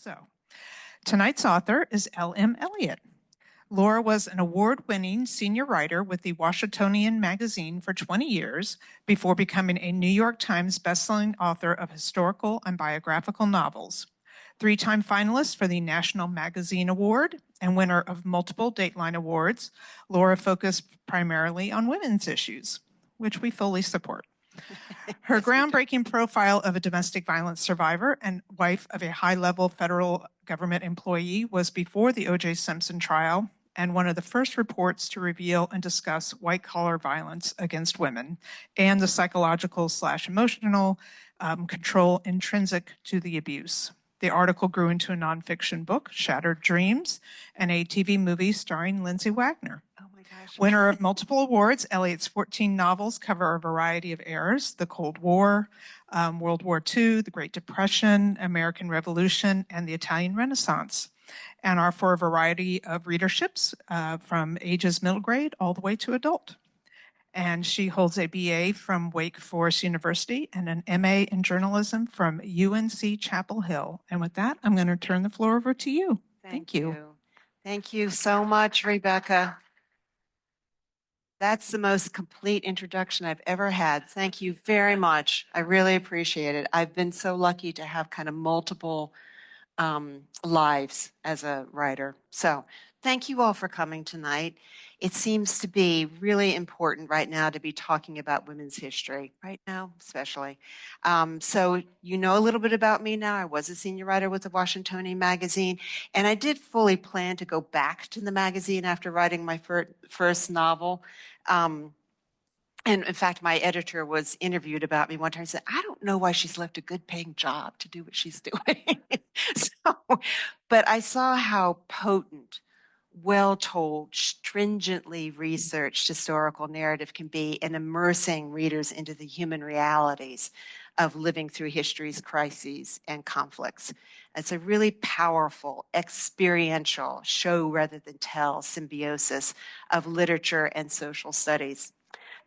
So, tonight's author is L.M. Elliott. Laura was an award-winning senior writer with the Washingtonian magazine for 20 years before becoming a New York Times bestselling author of historical and biographical novels. Three-time finalist for the National Magazine Award and winner of multiple Dateline Awards, Laura focused primarily on women's issues, which we fully support. Her groundbreaking profile of a domestic violence survivor and wife of a high-level federal government employee was before the O.J. Simpson trial and one of the first reports to reveal and discuss white-collar violence against women and the psychological/emotional control intrinsic to the abuse. The article grew into a nonfiction book, Shattered Dreams, and a TV movie starring Lindsay Wagner. Winner of multiple awards, Elliott's 14 novels cover a variety of eras: the Cold War, World War II, the Great Depression, American Revolution, and the Italian Renaissance, and are for a variety of readerships from ages middle grade all the way to adult. And she holds a BA from Wake Forest University and an MA in journalism from UNC Chapel Hill. And with that, I'm going to turn the floor over to you. Thank you. Thank you so much, Rebecca. That's the most complete introduction I've ever had. Thank you very much. I really appreciate it. I've been so lucky to have kind of multiple lives as a writer. So thank you all for coming tonight. It seems to be really important right now to be talking about women's history, right now especially. So you know a little bit about me now. I was a senior writer with the Washingtonian magazine, and I did fully plan to go back to the magazine after writing my first novel. And in fact, my editor was interviewed about me one time and said, I don't know why she's left a good paying job to do what she's doing. But I saw how potent, well-told, stringently researched historical narrative can be in immersing readers into the human realities of living through history's crises and conflicts. It's a really powerful, experiential, show rather than tell symbiosis of literature and social studies.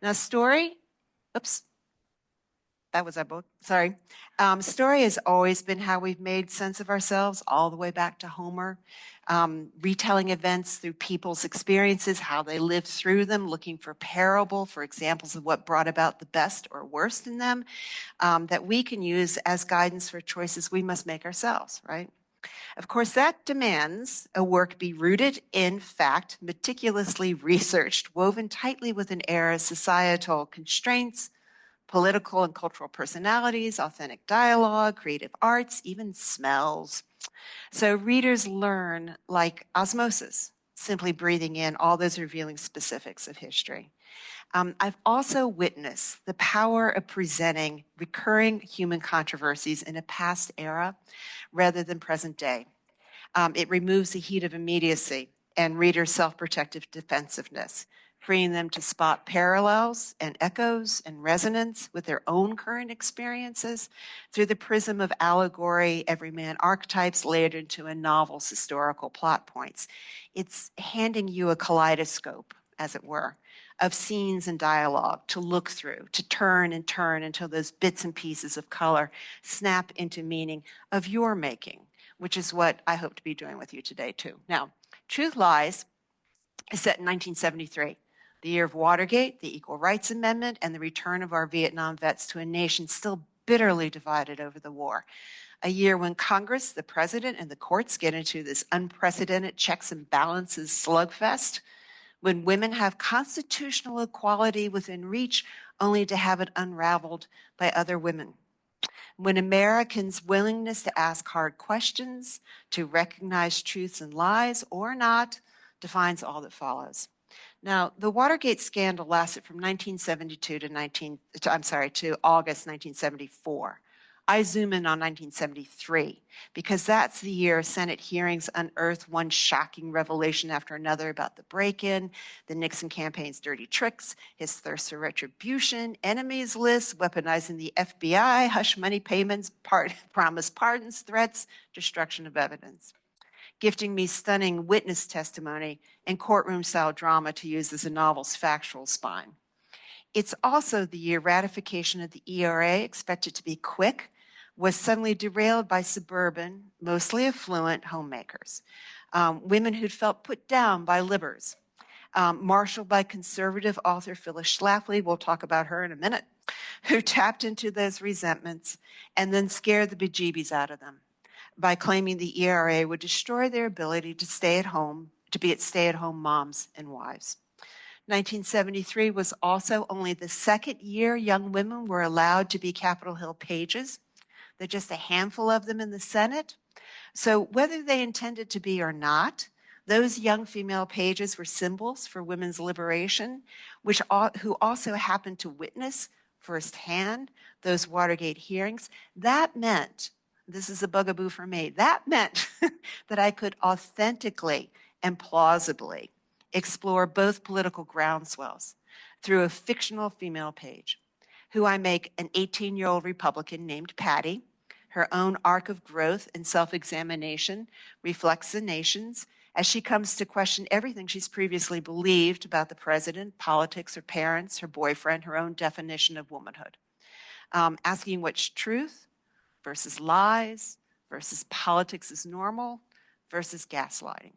Now, story has always been how we've made sense of ourselves, all the way back to Homer. Retelling events through people's experiences, how they lived through them, looking for examples of what brought about the best or worst in them, that we can use as guidance for choices we must make ourselves, right? Of course, that demands a work be rooted in fact, meticulously researched, woven tightly with an era's societal constraints, political and cultural personalities, authentic dialogue, creative arts, even smells. So readers learn like osmosis, simply breathing in all those revealing specifics of history. I've also witnessed the power of presenting recurring human controversies in a past era rather than present day. It removes the heat of immediacy and readers' self-protective defensiveness, freeing them to spot parallels and echoes and resonance with their own current experiences through the prism of allegory, everyman archetypes layered into a novel's historical plot points. It's handing you a kaleidoscope, as it were, of scenes and dialogue to look through, to turn and turn until those bits and pieces of color snap into meaning of your making, which is what I hope to be doing with you today too. Now, Truth Lies is set in 1973, the year of Watergate, the Equal Rights Amendment, and the return of our Vietnam vets to a nation still bitterly divided over the war. A year when Congress, the president, and the courts get into this unprecedented checks and balances slugfest, when women have constitutional equality within reach only to have it unraveled by other women. When Americans' willingness to ask hard questions, to recognize truths and lies or not, defines all that follows. Now, the Watergate scandal lasted from 1972 to August 1974. I zoom in on 1973 because that's the year Senate hearings unearthed one shocking revelation after another about the break-in, the Nixon campaign's dirty tricks, his thirst for retribution, enemies lists, weaponizing the FBI, hush money payments, promised pardons, threats, destruction of evidence, gifting me stunning witness testimony and courtroom-style drama to use as a novel's factual spine. It's also the year ratification of the ERA, expected to be quick, was suddenly derailed by suburban, mostly affluent homemakers, women who'd felt put down by libbers, marshaled by conservative author Phyllis Schlafly, we'll talk about her in a minute, who tapped into those resentments and then scared the bejeebies out of them by claiming the ERA would destroy their ability to stay at home, to be stay-at-home moms and wives. 1973 was also only the second year young women were allowed to be Capitol Hill pages. There are just a handful of them in the Senate. So whether they intended to be or not, those young female pages were symbols for women's liberation, who also happened to witness firsthand those Watergate hearings. That meant, this is a bugaboo for me, that meant that I could authentically and plausibly explore both political groundswells through a fictional female page, who I make an 18-year-old Republican named Patty. Her own arc of growth and self-examination reflects the nation's as she comes to question everything she's previously believed about the president, politics, her parents, her boyfriend, her own definition of womanhood. Asking what's truth versus lies versus politics is normal versus gaslighting.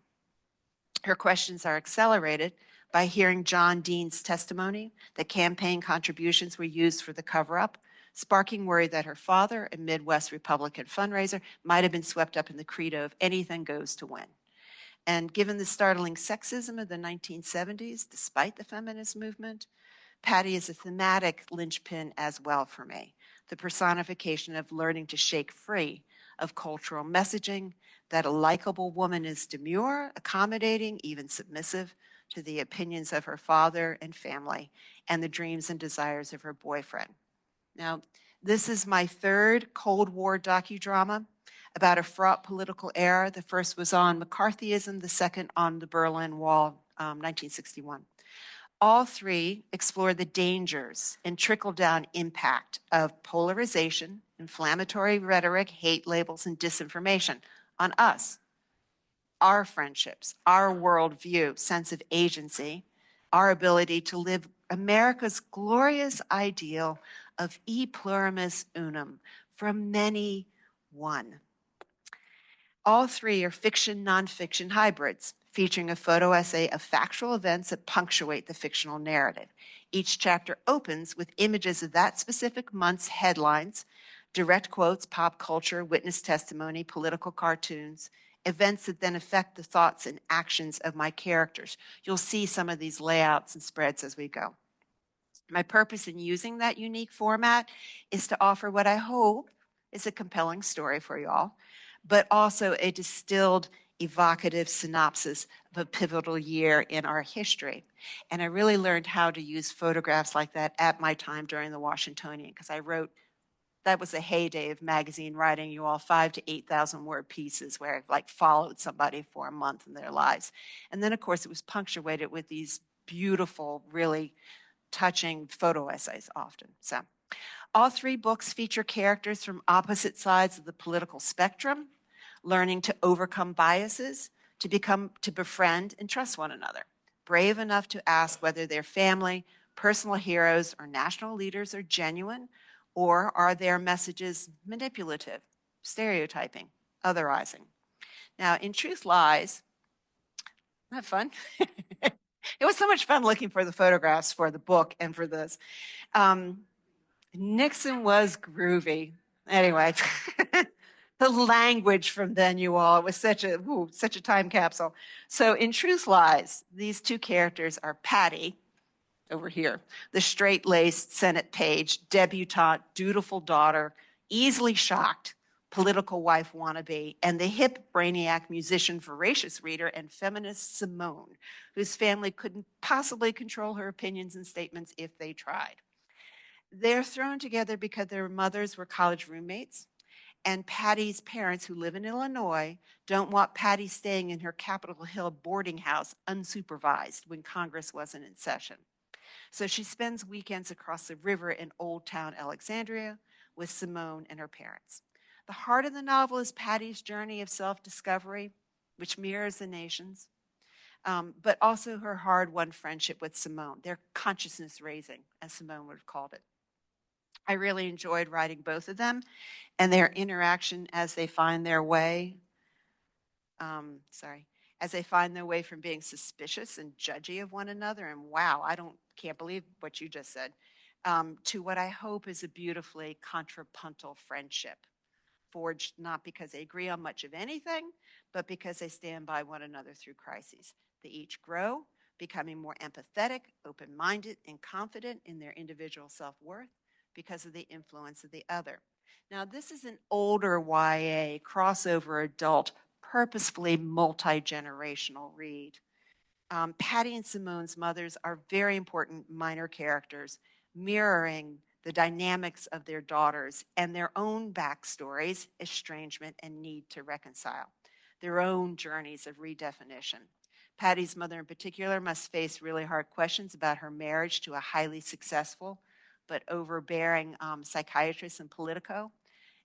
Her questions are accelerated by hearing John Dean's testimony that campaign contributions were used for the cover-up, sparking worry that her father, a Midwest Republican fundraiser, might have been swept up in the credo of anything goes to win. And given the startling sexism of the 1970s, despite the feminist movement, Patty is a thematic linchpin as well for me, the personification of learning to shake free of cultural messaging that a likable woman is demure, accommodating, even submissive to the opinions of her father and family and the dreams and desires of her boyfriend. Now, this is my third Cold War docudrama about a fraught political era. The first was on McCarthyism, the second on the Berlin Wall, 1961. All three explore the dangers and trickle-down impact of polarization, inflammatory rhetoric, hate labels, and disinformation on us, our friendships, our worldview, sense of agency, our ability to live America's glorious ideal of e plurimis unum, from many, one. All three are fiction, nonfiction hybrids, featuring a photo essay of factual events that punctuate the fictional narrative. Each chapter opens with images of that specific month's headlines, direct quotes, pop culture, witness testimony, political cartoons, events that then affect the thoughts and actions of my characters. You'll see some of these layouts and spreads as we go. My purpose in using that unique format is to offer what I hope is a compelling story for you all, but also a distilled, evocative synopsis of a pivotal year in our history. And I really learned how to use photographs like that at my time during the Washingtonian, because I wrote, that was a heyday of magazine writing, you all, 5,000 to 8,000 word pieces where I've like followed somebody for a month in their lives. And then of course it was punctuated with these beautiful, really touching photo essays often. So all three books feature characters from opposite sides of the political spectrum, learning to overcome biases, to befriend and trust one another, brave enough to ask whether their family, personal heroes, or national leaders are genuine, or are their messages manipulative, stereotyping, otherizing. Now, in Truth Lies, isn't that fun? It was so much fun looking for the photographs for the book and for this. Nixon was groovy. Anyway, the language from then, you all, it was such a time capsule. So in Truth Lies, these two characters are Patty, over here, the straight-laced Senate page, debutante, dutiful daughter, easily shocked, political wife wannabe, and the hip brainiac musician, voracious reader, and feminist Simone, whose family couldn't possibly control her opinions and statements if they tried. They're thrown together because their mothers were college roommates, and Patty's parents, who live in Illinois, don't want Patty staying in her Capitol Hill boarding house unsupervised when Congress wasn't in session. So she spends weekends across the river in Old Town Alexandria with Simone and her parents. The heart of the novel is Patty's journey of self-discovery, which mirrors the nation's, but also her hard-won friendship with Simone, their consciousness raising, as Simone would have called it. I really enjoyed writing both of them and their interaction as they find their way. As they find their way from being suspicious and judgy of one another, and wow, can't believe what you just said, to what I hope is a beautifully contrapuntal friendship, forged not because they agree on much of anything, but because they stand by one another through crises. They each grow, becoming more empathetic, open-minded, and confident in their individual self-worth because of the influence of the other. Now, this is an older YA, crossover adult, purposefully multi-generational read. Patty and Simone's mothers are very important minor characters, mirroring the dynamics of their daughters and their own backstories, estrangement, and need to reconcile, their own journeys of redefinition. Patty's mother in particular must face really hard questions about her marriage to a highly successful but overbearing psychiatrist and politico.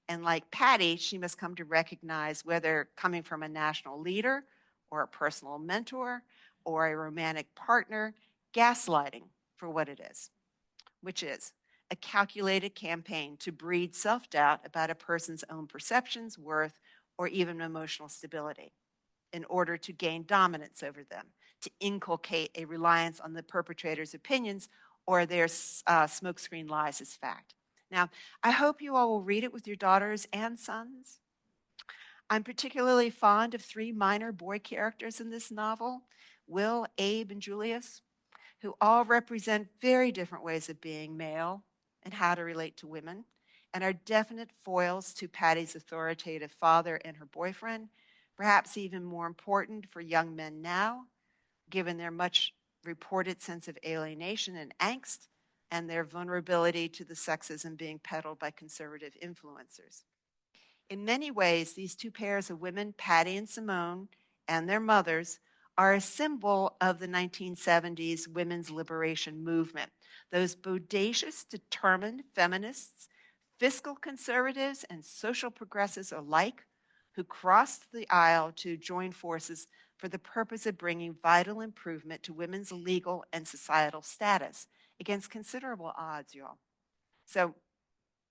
And like Patty, she must come to recognize, whether coming from a national leader or a personal mentor or a romantic partner, gaslighting for what it is, which is a calculated campaign to breed self-doubt about a person's own perceptions, worth, or even emotional stability in order to gain dominance over them, to inculcate a reliance on the perpetrator's opinions or their smokescreen lies as fact. Now, I hope you all will read it with your daughters and sons. I'm particularly fond of 3 minor boy characters in this novel, Will, Abe, and Julius, who all represent very different ways of being male and how to relate to women, and are definite foils to Patty's authoritative father and her boyfriend, perhaps even more important for young men now, given their much reported sense of alienation and angst and their vulnerability to the sexism being peddled by conservative influencers. In many ways, these 2 pairs of women, Patty and Simone, and their mothers, are a symbol of the 1970s women's liberation movement. Those bodacious, determined feminists, fiscal conservatives, and social progressives alike, who crossed the aisle to join forces for the purpose of bringing vital improvement to women's legal and societal status against considerable odds, y'all. So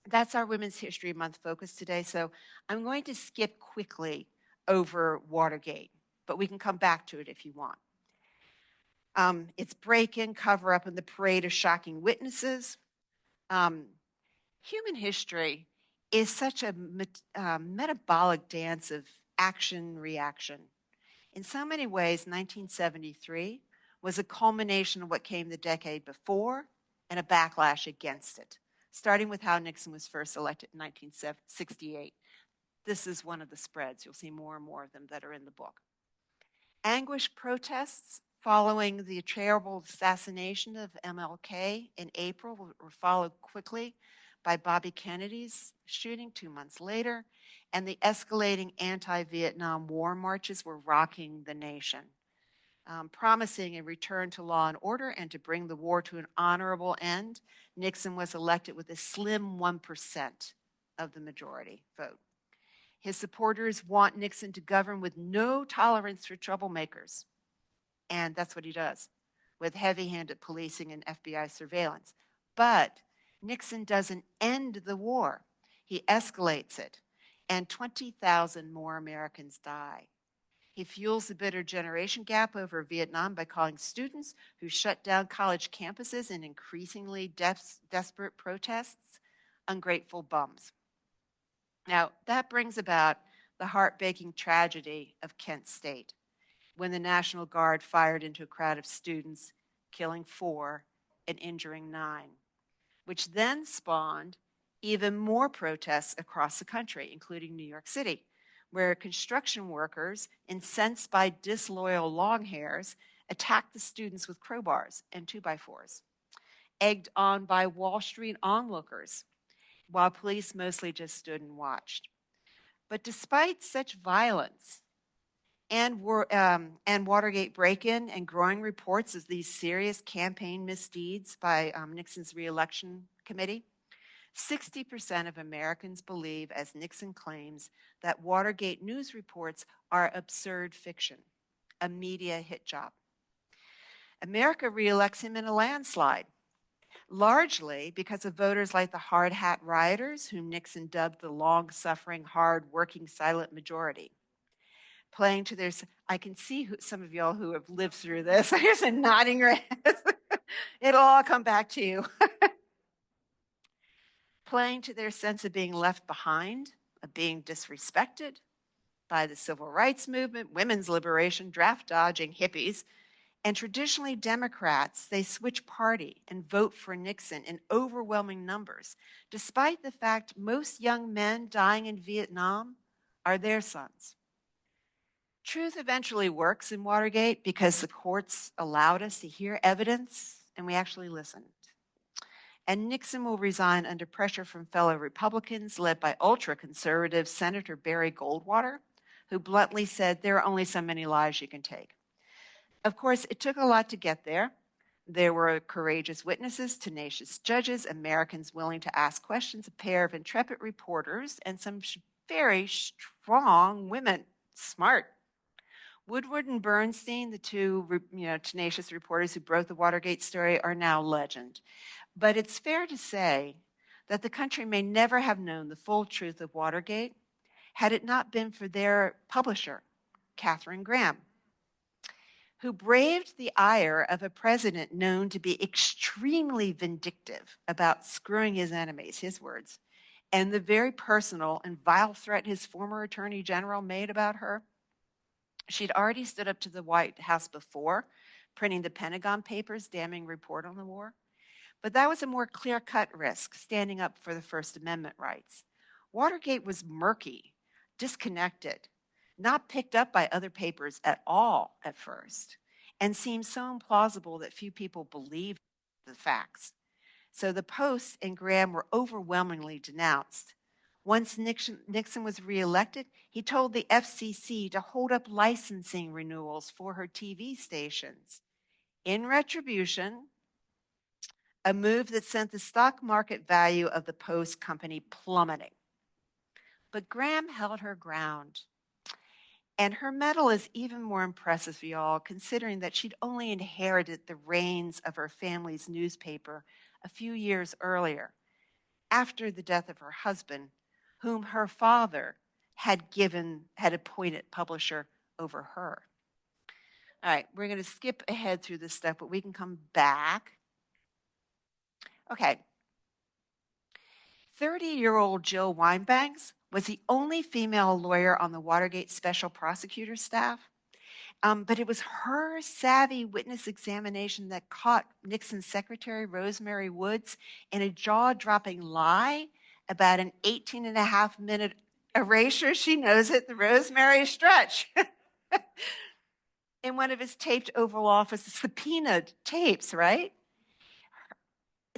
that's our Women's History Month focus today. So I'm going to skip quickly over Watergate, but we can come back to it if you want. It's break-in, cover-up, and the parade of shocking witnesses. Human history is such a metabolic dance of action-reaction. In so many ways, 1973 was a culmination of what came the decade before and a backlash against it, starting with how Nixon was first elected in 1968. This is one of the spreads. You'll see more and more of them that are in the book. Anguished protests following the terrible assassination of MLK in April were followed quickly by Bobby Kennedy's shooting 2 months later, and the escalating anti-Vietnam War marches were rocking the nation, promising a return to law and order and to bring the war to an honorable end. Nixon was elected with a slim 1% of the majority vote. His supporters want Nixon to govern with no tolerance for troublemakers, and that's what he does, with heavy-handed policing and FBI surveillance. But Nixon doesn't end the war. He escalates it, and 20,000 more Americans die. He fuels the bitter generation gap over Vietnam by calling students who shut down college campuses in increasingly desperate protests ungrateful bums. Now, that brings about the heartbreaking tragedy of Kent State, when the National Guard fired into a crowd of students, killing 4 and injuring 9, which then spawned even more protests across the country, including New York City, where construction workers, incensed by disloyal longhairs, attacked the students with crowbars and 2x4s, egged on by Wall Street onlookers, while police mostly just stood and watched. But despite such violence and Watergate break-in and growing reports of these serious campaign misdeeds by Nixon's re-election committee, 60% of Americans believe, as Nixon claims, that Watergate news reports are absurd fiction, a media hit job. America re-elects him in a landslide. largely because of voters like the hard hat rioters, whom Nixon dubbed the long-suffering, hard-working, silent majority. Playing to their, I can see some of y'all who have lived through this. Here's a nodding your heads. It'll all come back to you. Playing to their sense of being left behind, of being disrespected by the civil rights movement, women's liberation, draft dodging hippies, and traditionally Democrats, they switch party and vote for Nixon in overwhelming numbers, despite the fact most young men dying in Vietnam are their sons. Truth eventually works in Watergate because the courts allowed us to hear evidence and we actually listened. And Nixon will resign under pressure from fellow Republicans led by ultra-conservative Senator Barry Goldwater, who bluntly said there are only so many lives you can take. Of course, it took a lot to get there. There were courageous witnesses, tenacious judges, Americans willing to ask questions, a pair of intrepid reporters, and some very strong women, smart. Woodward and Bernstein, the two tenacious reporters who broke the Watergate story, are now legend. But it's fair to say that the country may never have known the full truth of Watergate had it not been for their publisher, Katharine Graham, who braved the ire of a president known to be extremely vindictive about screwing his enemies, his words, and the very personal and vile threat his former attorney general made about her. She'd already stood up to the White House before, printing the Pentagon Papers' damning report on the war. But that was a more clear-cut risk, standing up for the First Amendment rights. Watergate was murky, disconnected, not picked up by other papers at all at first, and seemed so implausible that few people believed the facts. So the Post and Graham were overwhelmingly denounced. Once Nixon was reelected, he told the FCC to hold up licensing renewals for her TV stations. In retribution, a move that sent the stock market value of the Post company plummeting. But Graham held her ground. And her mettle is even more impressive, y'all, considering that she'd only inherited the reins of her family's newspaper a few years earlier, after the death of her husband, whom her father had appointed publisher over her. All right, we're going to skip ahead through this stuff, but we can come back. Okay. 30-year-old Jill Wine-Banks was the only female lawyer on the Watergate special prosecutor staff. But it was her savvy witness examination that caught Nixon's secretary, Rosemary Woods, in a jaw-dropping lie about an 18-and-a-half-minute erasure. She knows it, the Rosemary stretch. In one of his taped Oval Office subpoenaed tapes, right?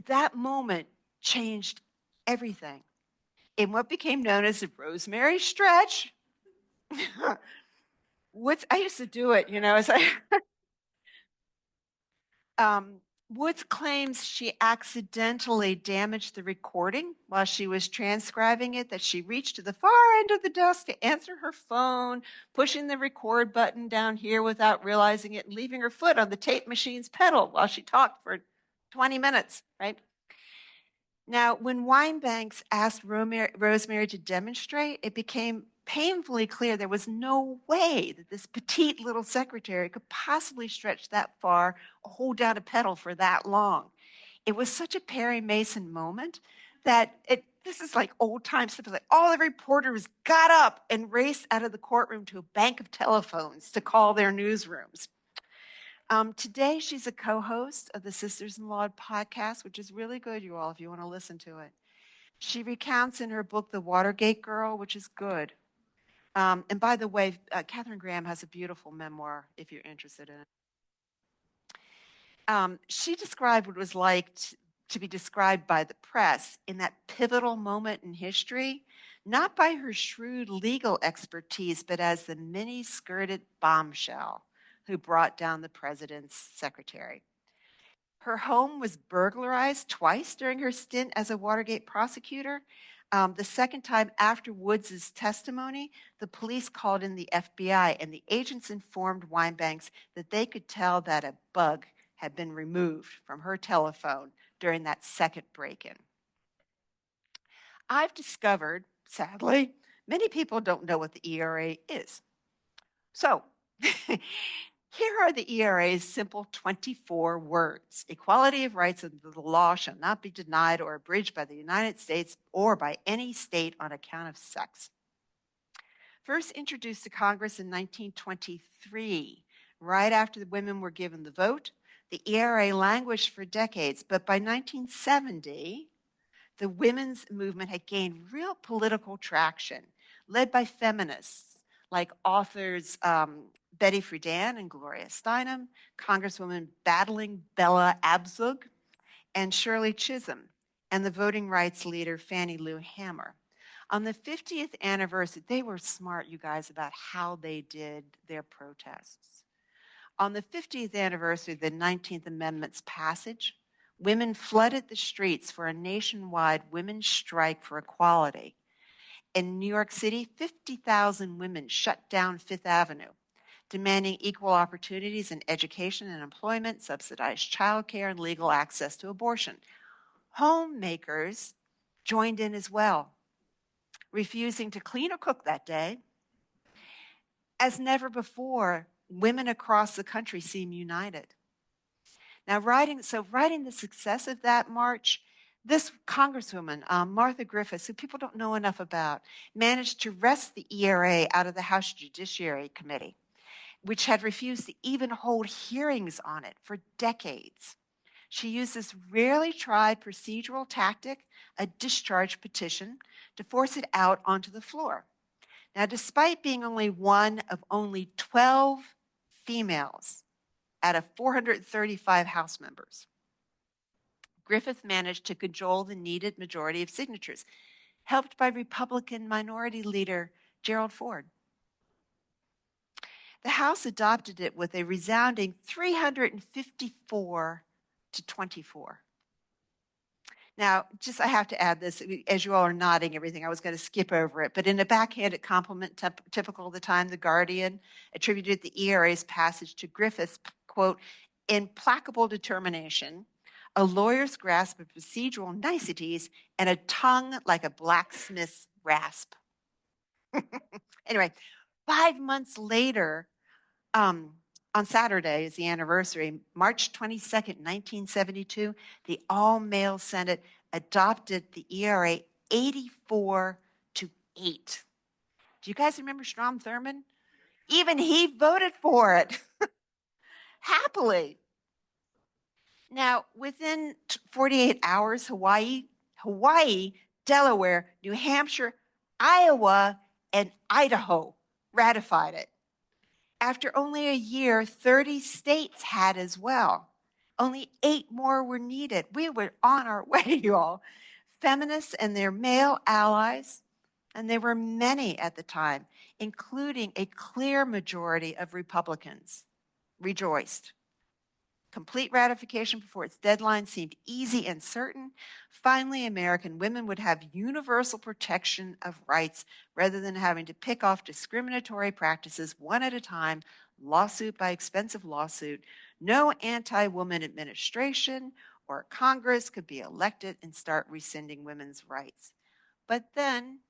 That moment changed everything. In what became known as the Rosemary stretch, I used to do it, as Woods claims she accidentally damaged the recording while she was transcribing it, that she reached to the far end of the desk to answer her phone, pushing the record button down here without realizing it, and leaving her foot on the tape machine's pedal while she talked for 20 minutes, right? Now, when Wine-Banks asked Rosemary to demonstrate, it became painfully clear there was no way that this petite little secretary could possibly stretch that far or hold down a pedal for that long. It was such a Perry Mason moment that this is like old time stuff. Like all the reporters got up and raced out of the courtroom to a bank of telephones to call their newsrooms. Today, she's a co-host of the Sisters-in-Law podcast, which is really good, you all, if you want to listen to it. She recounts in her book, The Watergate Girl, which is good. And by the way, Katharine Graham has a beautiful memoir, if you're interested in it. She described what it was like to be described by the press in that pivotal moment in history, not by her shrewd legal expertise, but as the mini-skirted bombshell who brought down the president's secretary. Her home was burglarized twice during her stint as a Watergate prosecutor. The second time after Woods' testimony, the police called in the FBI, and the agents informed Wine-Banks that they could tell that a bug had been removed from her telephone during that second break-in. I've discovered, sadly, many people don't know what the ERA is. So, here are the ERA's simple 24 words. Equality of rights under the law shall not be denied or abridged by the United States or by any state on account of sex. First introduced to Congress in 1923, right after the women were given the vote, the ERA languished for decades, but by 1970, the women's movement had gained real political traction, led by feminists like authors Betty Friedan and Gloria Steinem, Congresswoman battling Bella Abzug, and Shirley Chisholm, and the voting rights leader Fannie Lou Hamer. On the 50th anniversary, they were smart, you guys, about how they did their protests. On the 50th anniversary of the 19th Amendment's passage, women flooded the streets for a nationwide women's strike for equality. In New York City, 50,000 women shut down Fifth Avenue, demanding equal opportunities in education and employment, subsidized childcare, and legal access to abortion. Homemakers joined in as well, refusing to clean or cook that day. As never before, women across the country seem united. Now, writing the success of that march, this Congresswoman, Martha Griffiths, who people don't know enough about, managed to wrest the ERA out of the House Judiciary Committee, which had refused to even hold hearings on it for decades. She used this rarely tried procedural tactic, a discharge petition, to force it out onto the floor. Now, despite being only one of only 12 females out of 435 House members, Griffith managed to cajole the needed majority of signatures, helped by Republican Minority Leader Gerald Ford. The House adopted it with a resounding 354 to 24. Now, I have to add this, as you all are nodding everything, I was going to skip over it, but in a backhanded compliment typical of the time, The Guardian attributed the ERA's passage to Griffith's, quote, implacable determination, a lawyer's grasp of procedural niceties, and a tongue like a blacksmith's rasp. Anyway, 5 months later, on Saturday is the anniversary, March 22nd, 1972, the all-male Senate adopted the ERA 84 to 8. Do you guys remember Strom Thurmond? Even he voted for it, happily. Now, within 48 hours, Hawaii, Delaware, New Hampshire, Iowa, and Idaho ratified it. After only a year, 30 states had as well. Only 8 more were needed. We were on our way, y'all. Feminists and their male allies, and there were many at the time, including a clear majority of Republicans, rejoiced. Complete ratification before its deadline seemed easy and certain. Finally, American women would have universal protection of rights rather than having to pick off discriminatory practices one at a time, lawsuit by expensive lawsuit. No anti-woman administration or Congress could be elected and start rescinding women's rights. But then,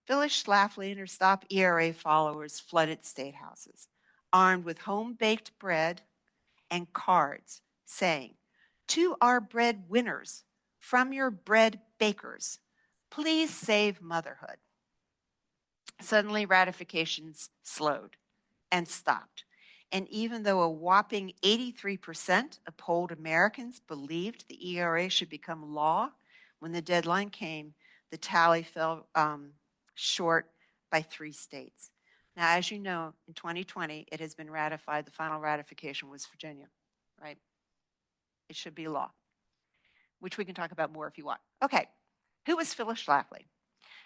Phyllis Schlafly and her Stop ERA followers flooded state houses, armed with home-baked bread and cards saying, to our bread winners, from your bread bakers, please save motherhood. Suddenly, ratifications slowed and stopped. And even though a whopping 83% of polled Americans believed the ERA should become law, when the deadline came, the tally fell short by 3 states. Now, as you know, in 2020, it has been ratified. The final ratification was Virginia, right? It should be law, which we can talk about more if you want. Okay, who was Phyllis Schlafly?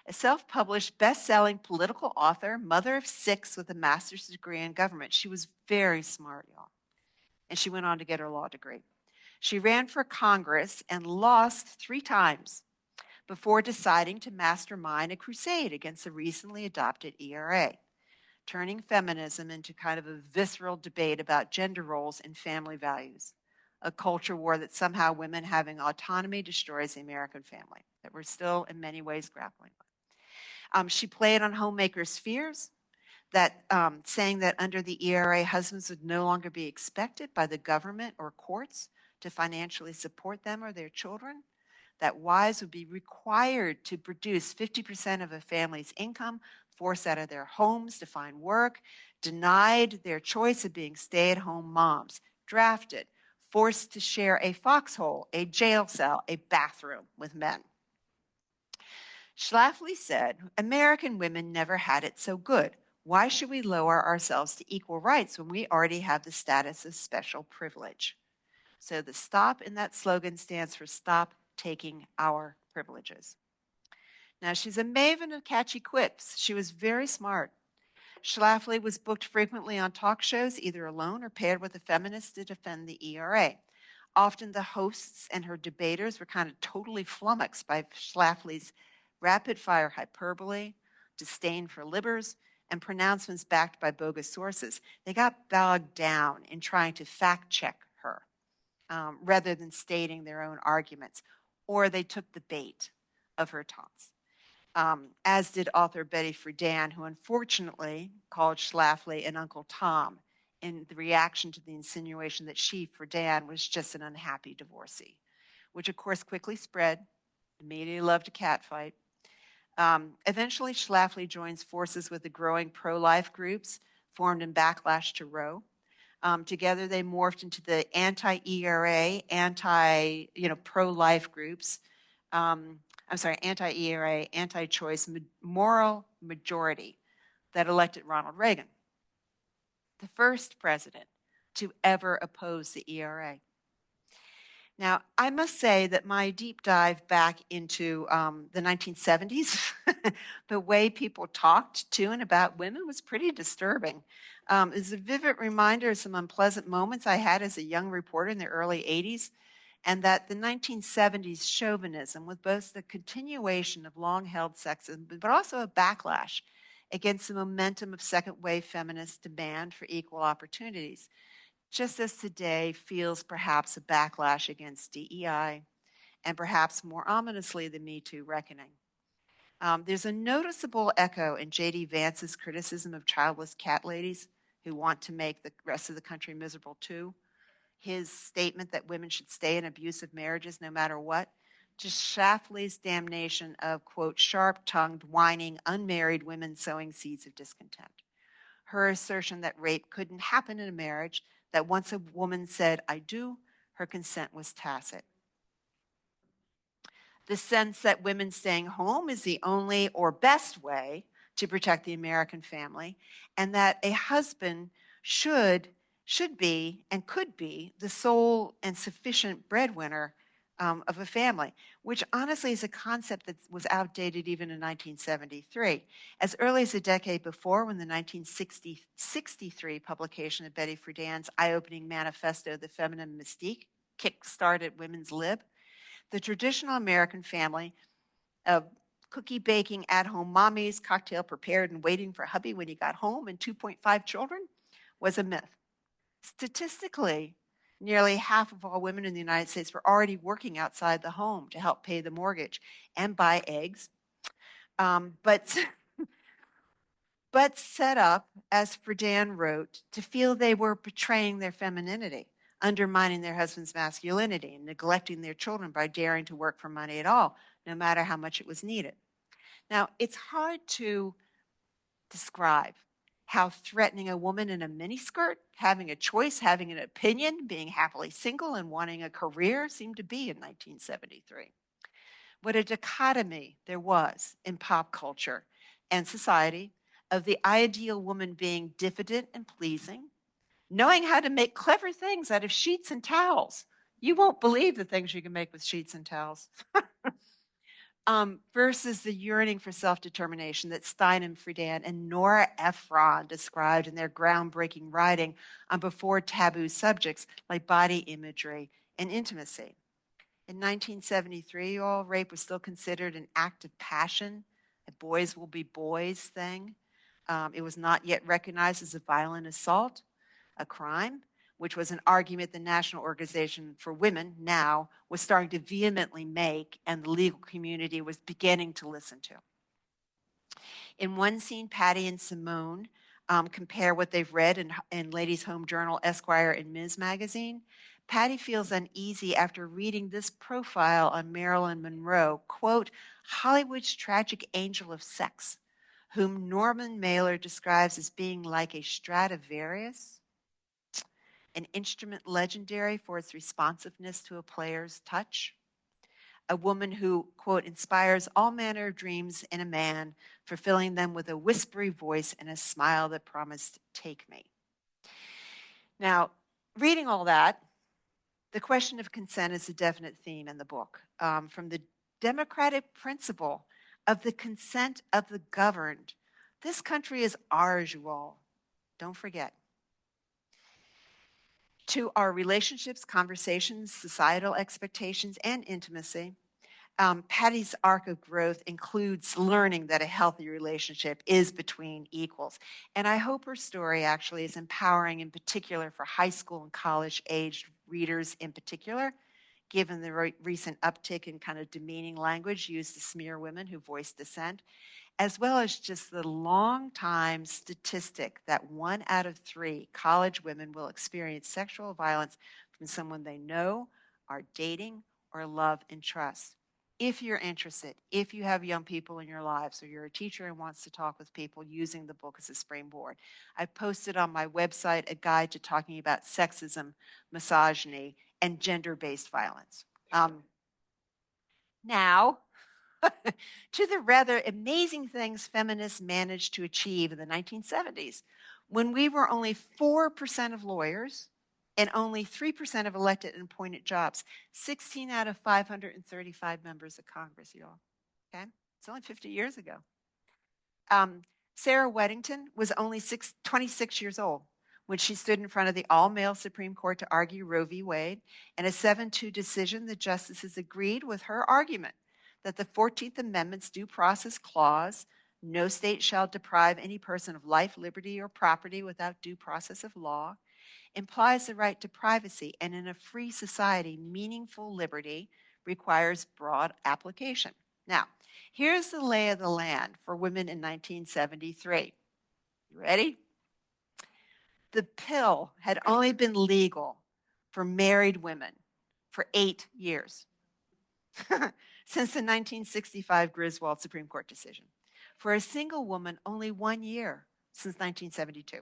A self-published, best-selling political author, mother of 6 with a master's degree in government. She was very smart, y'all, and she went on to get her law degree. She ran for Congress and lost 3 times before deciding to mastermind a crusade against the recently adopted ERA, turning feminism into kind of a visceral debate about gender roles and family values. a culture war that somehow women having autonomy destroys the American family, that we're still in many ways grappling with. She played on homemakers' fears, that saying that under the ERA, husbands would no longer be expected by the government or courts to financially support them or their children, that wives would be required to produce 50% of a family's income, forced out of their homes to find work, denied their choice of being stay-at-home moms, drafted, forced to share a foxhole, a jail cell, a bathroom with men. Schlafly said, American women never had it so good. Why should we lower ourselves to equal rights when we already have the status of special privilege? So the stop in that slogan stands for stop taking our privileges. Now, she's a maven of catchy quips. She was very smart. Schlafly was booked frequently on talk shows, either alone or paired with a feminist to defend the ERA. Often the hosts and her debaters were kind of totally flummoxed by Schlafly's rapid-fire hyperbole, disdain for libers, and pronouncements backed by bogus sources. They got bogged down in trying to fact-check her rather than stating their own arguments, or they took the bait of her taunts. As did author Betty Friedan, who unfortunately called Schlafly an Uncle Tom in the reaction to the insinuation that she, Friedan, was just an unhappy divorcee, which of course quickly spread. The media loved a catfight. Eventually, Schlafly joins forces with the growing pro-life groups formed in backlash to Roe. Together, they morphed into the anti-ERA, pro-life groups. Anti-ERA, anti-choice, moral majority that elected Ronald Reagan, the first president to ever oppose the ERA. Now, I must say that my deep dive back into the 1970s, the way people talked to and about women was pretty disturbing. It's a vivid reminder of some unpleasant moments I had as a young reporter in the early 80s, and that the 1970s chauvinism was both the continuation of long-held sexism, but also a backlash against the momentum of second-wave feminist demand for equal opportunities, just as today feels perhaps a backlash against DEI, and perhaps more ominously the Me Too reckoning. There's a noticeable echo in J.D. Vance's criticism of childless cat ladies who want to make the rest of the country miserable too. His statement that women should stay in abusive marriages no matter what, to Schlafly's damnation of, quote, sharp-tongued, whining, unmarried women sowing seeds of discontent. Her assertion that rape couldn't happen in a marriage, that once a woman said, I do, her consent was tacit. The sense that women staying home is the only or best way to protect the American family, and that a husband should be and could be the sole and sufficient breadwinner of a family, which honestly is a concept that was outdated even in 1973. As early as a decade before, when the 1963 publication of Betty Friedan's eye-opening manifesto, The Feminine Mystique, kick-started women's lib, the traditional American family of cookie baking at-home mommies, cocktail prepared and waiting for hubby when he got home, and 2.5 children was a myth. Statistically, nearly half of all women in the United States were already working outside the home to help pay the mortgage and buy eggs, but set up, as Friedan wrote, to feel they were betraying their femininity, undermining their husband's masculinity, and neglecting their children by daring to work for money at all, no matter how much it was needed. Now, it's hard to describe how threatening a woman in a miniskirt, having a choice, having an opinion, being happily single, and wanting a career seemed to be in 1973. What a dichotomy there was in pop culture and society of the ideal woman being diffident and pleasing, knowing how to make clever things out of sheets and towels. You won't believe the things you can make with sheets and towels. Versus the yearning for self-determination that Stein and Friedan and Nora Ephron described in their groundbreaking writing on before taboo subjects like body imagery and intimacy. In 1973, all rape was still considered an act of passion, a boys will be boys thing. It was not yet recognized as a violent assault, a crime, which was an argument the National Organization for Women, NOW, was starting to vehemently make and the legal community was beginning to listen to. In one scene, Patty and Simone compare what they've read in Ladies' Home Journal, Esquire, and Ms. Magazine. Patty feels uneasy after reading this profile on Marilyn Monroe, quote, Hollywood's tragic angel of sex, whom Norman Mailer describes as being like a Stradivarius, an instrument legendary for its responsiveness to a player's touch, a woman who, quote, inspires all manner of dreams in a man, fulfilling them with a whispery voice and a smile that promised, take me. Now, reading all that, the question of consent is a definite theme in the book. From the democratic principle of the consent of the governed, this country is ours, you all. Don't forget. To our relationships, conversations, societal expectations, and intimacy, Patty's arc of growth includes learning that a healthy relationship is between equals. And I hope her story actually is empowering, in particular for high school and college-aged readers in particular, given the recent uptick in kind of demeaning language used to smear women who voice dissent, as well as just the long-time statistic that 1 out of 3 college women will experience sexual violence from someone they know, are dating, or love and trust. If you're interested, if you have young people in your lives, or you're a teacher and wants to talk with people using the book as a springboard, I posted on my website a guide to talking about sexism, misogyny, and gender-based violence. Now, to the rather amazing things feminists managed to achieve in the 1970s, when we were only 4% of lawyers and only 3% of elected and appointed jobs. 16 out of 535 members of Congress, y'all. Okay? It's only 50 years ago. Sarah Weddington was only 26 years old when she stood in front of the all-male Supreme Court to argue Roe v. Wade. In a 7-2 decision, the justices agreed with her argument that the 14th Amendment's due process clause, no state shall deprive any person of life, liberty, or property without due process of law, implies the right to privacy, and in a free society, meaningful liberty requires broad application. Now, here's the lay of the land for women in 1973. You ready? The pill had only been legal for married women for 8 years since the 1965 Griswold Supreme Court decision. For a single woman, only 1 year since 1972.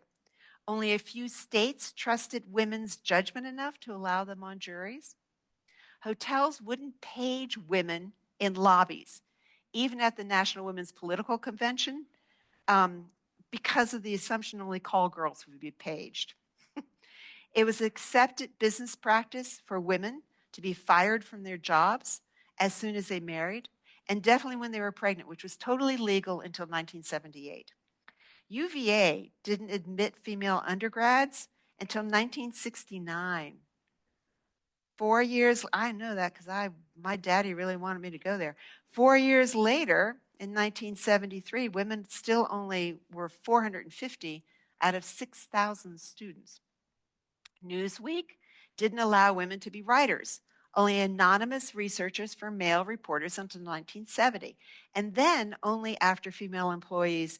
Only a few states trusted women's judgment enough to allow them on juries. Hotels wouldn't page women in lobbies, even at the National Women's Political Convention, because of the assumption only call girls would be paged. It was accepted business practice for women to be fired from their jobs as soon as they married, and definitely when they were pregnant, which was totally legal until 1978. UVA didn't admit female undergrads until 1969. 4 years, I know that because my daddy really wanted me to go there. 4 years later, in 1973, women still only were 450 out of 6,000 students. Newsweek didn't allow women to be writers, only anonymous researchers for male reporters until 1970, and then only after female employees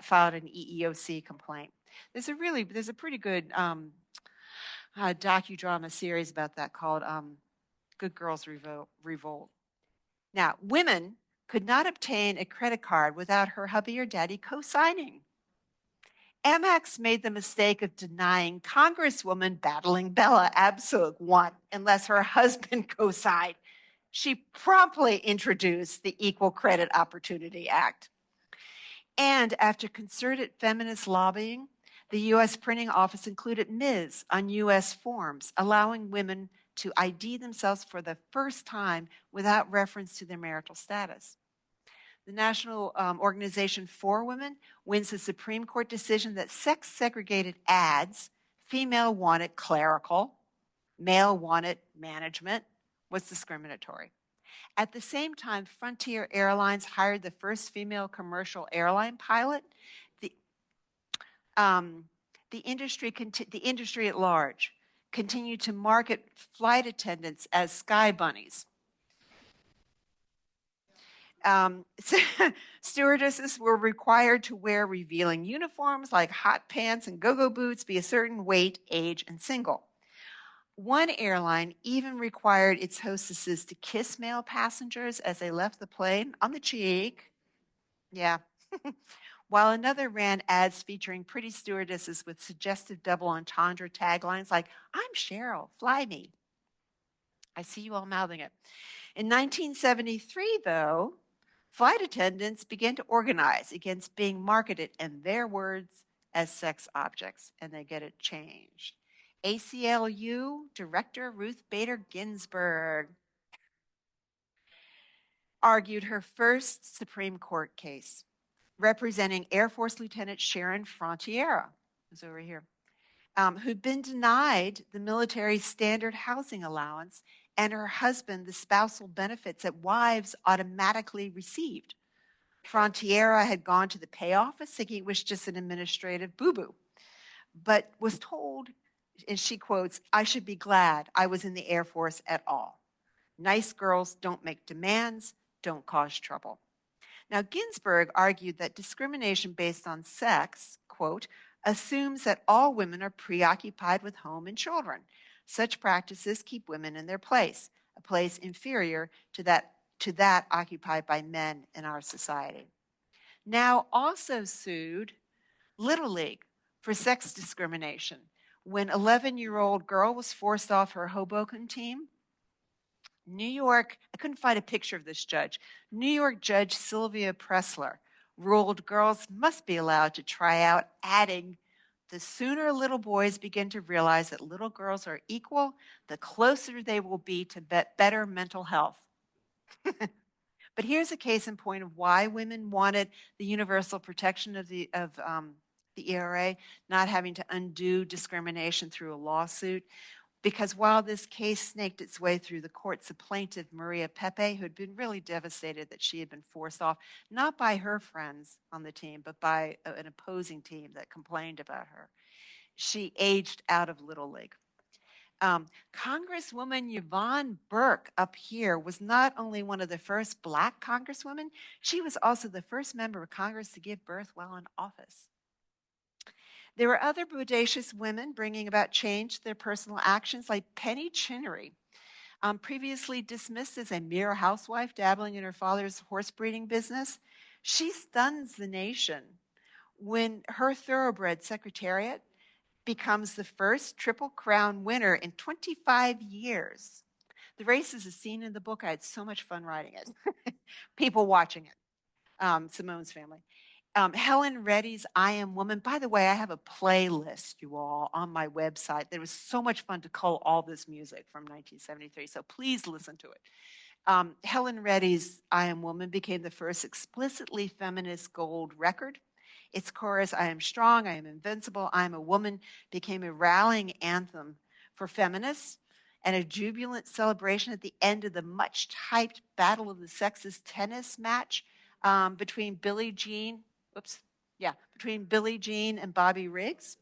filed an EEOC complaint. There's a pretty good docudrama series about that called Good Girls Revolt. Now, women could not obtain a credit card without her hubby or daddy co-signing. Amex made the mistake of denying Congresswoman Battling Bella Abzug one unless her husband co-signed. She promptly introduced the Equal Credit Opportunity Act. And after concerted feminist lobbying, the U.S. printing office included Ms. on U.S. forms, allowing women to ID themselves for the first time without reference to their marital status. The National Organization for Women wins the Supreme Court decision that sex-segregated ads, female wanted clerical, male wanted management, was discriminatory. At the same time, Frontier Airlines hired the first female commercial airline pilot. The industry at large continued to market flight attendants as sky bunnies. Stewardesses were required to wear revealing uniforms like hot pants and go-go boots, be a certain weight, age, and single. One airline even required its hostesses to kiss male passengers as they left the plane on the cheek. Yeah. While another ran ads featuring pretty stewardesses with suggestive double entendre taglines like, "I'm Cheryl, fly me." I see you all mouthing it. In 1973, though, flight attendants began to organize against being marketed, in their words, as sex objects, and they get it changed. ACLU Director Ruth Bader Ginsburg argued her first Supreme Court case, representing Air Force Lieutenant Sharon Frontiera, who's over here, who'd been denied the military standard housing allowance and her husband the spousal benefits that wives automatically received. Frontiera had gone to the pay office thinking it was just an administrative boo-boo, but was told, and she quotes, "I should be glad I was in the Air Force at all. Nice girls don't make demands, don't cause trouble." Now, Ginsburg argued that discrimination based on sex, quote, "assumes that all women are preoccupied with home and children. Such practices keep women in their place, a place inferior to that occupied by men in our society." Now also sued Little League for sex discrimination when 11-year-old girl was forced off her Hoboken team. New York, I couldn't find a picture of this judge. New York Judge Sylvia Pressler ruled girls must be allowed to try out, adding, "The sooner little boys begin to realize that little girls are equal, the closer they will be to better mental health." But here's a case in point of why women wanted the universal protection of the ERA, not having to undo discrimination through a lawsuit. Because while this case snaked its way through the courts, the plaintiff, Maria Pepe, who had been really devastated that she had been forced off, not by her friends on the team, but by an opposing team that complained about her, she aged out of Little League. Congresswoman Yvonne Burke up here was not only one of the first Black congresswomen, she was also the first member of Congress to give birth while in office. There were other bodacious women bringing about change to their personal actions, like Penny Chinnery, previously dismissed as a mere housewife dabbling in her father's horse breeding business. She stuns the nation when her thoroughbred Secretariat becomes the first Triple Crown winner in 25 years. The race is a scene in the book. I had so much fun writing it. People watching it. Simone's family. Helen Reddy's I Am Woman. By the way, I have a playlist, you all, on my website. It was so much fun to cull all this music from 1973, so please listen to it. Helen Reddy's I Am Woman became the first explicitly feminist gold record. Its chorus, "I am strong, I am invincible, I am a woman," became a rallying anthem for feminists and a jubilant celebration at the end of the much-hyped Battle of the Sexes tennis match between Billie Jean and Bobby Riggs.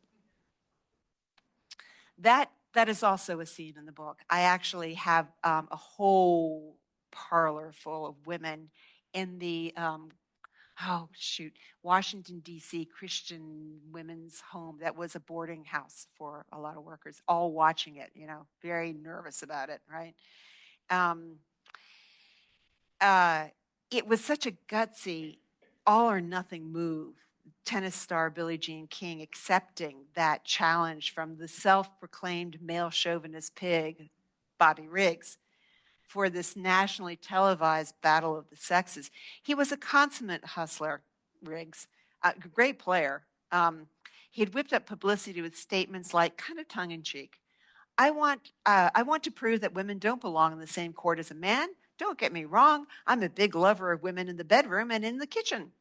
That is also a scene in the book. I actually have a whole parlor full of women in the Washington, D.C. Christian women's home that was a boarding house for a lot of workers, all watching it, very nervous about it, right? It was such a gutsy, all or nothing move. Tennis star Billie Jean King accepting that challenge from the self-proclaimed male chauvinist pig, Bobby Riggs, for this nationally televised battle of the sexes. He was a consummate hustler, Riggs, a great player. He had whipped up publicity with statements like, kind of tongue-in-cheek, I want to prove that women don't belong in the same court as a man. Don't get me wrong, I'm a big lover of women in the bedroom and in the kitchen.